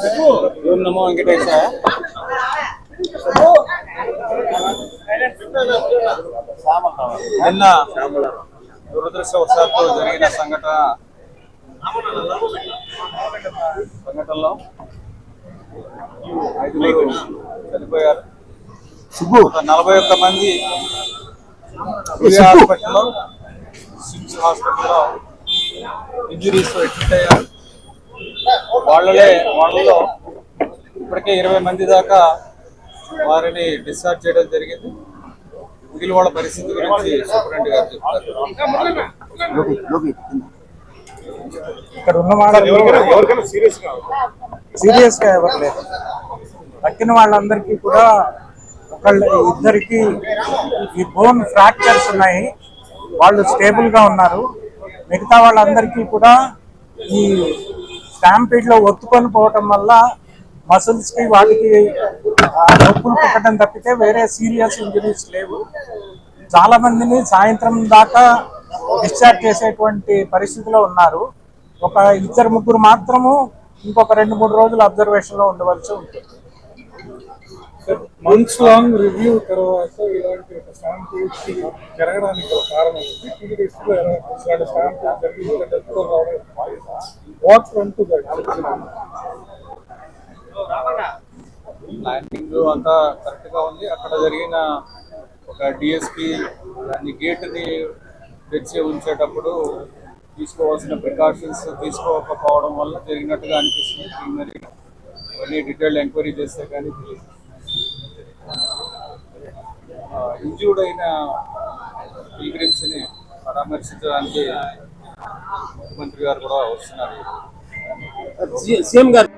ఓం నమో వెంకటేశాయ. నిన్న దురదృష్టవశాత్తు జరిగిన సంఘటనలో 5 చనిపోయారు. 41 మంది హాస్పిటల్లో ఇంజురీస్ అడ్మిట్ అయ్యారు. వాళ్ళలో ఇప్పటికే 20 మంది దాకా వారిని డిశ్చార్జ్ చేయడం జరిగింది. మిగిలిన వాళ్ళ పరిస్థితి గురించి సూపరింటెండెంట్ గారు చెప్తారు. ఇక్కడ ఉన్న వాళ్ళు సీరియస్ గా ఎవరు లేరు. తక్కిన వాళ్ళందరికీ కూడా ఇద్దరికి ఈ బోన్ ఫ్రాక్చర్స్ ఉన్నాయి. వాళ్ళు స్టేబుల్ గా ఉన్నారు. మిగతా వాళ్ళందరికీ కూడా ఈ స్టాంపీడ్ లో ఒత్తుకొని పోవటం వల్ల మసిల్స్ కి వాటికి నొప్పులు పుట్టడం తప్పితే వేరే సీరియస్ ఇంజరీస్ లేవు. చాలా మందిని సాయంత్రం దాకా డిశ్చార్జ్ చేసేటువంటి పరిస్థితిలో ఉన్నారు. ఒక 2-3 మాత్రము ఇంకొక 2-3 రోజులు అబ్జర్వేషన్ లో ఉండవలసి ఉంటుంది. మంత్స్ లాంగ్ రివ్యూ తర్వాత ఇలాంటి ఒక స్టాంపీడ్ జరగడానికి ఒక కారణం ఉంది. 2 days లో ఇలాంటి స్టాంపీడ్ జరిగి వాట్ ఫ్రంట్ ప్లానింగ్ అంతా కరెక్ట్ గా ఉంది. అక్కడ జరిగిన ఒక డిఎస్పీ దాన్ని గేట్ని తెచ్చి ఉంచేటప్పుడు తీసుకోవాల్సిన ప్రికాషన్స్ తీసుకోకపోవడం వల్ల జరిగినట్టుగా అనిపిస్తుంది. మరి ఇవన్నీ డీటెయిల్ ఎంక్వైరీ చేస్తే కానీ తెలియదు. ఇంజూర్డ్ అయిన పిల్గ్రిమ్స్ని పరామర్శించడానికి ముఖ్యమంత్రి గారు కూడా వస్తున్నారు. సీఎం గారు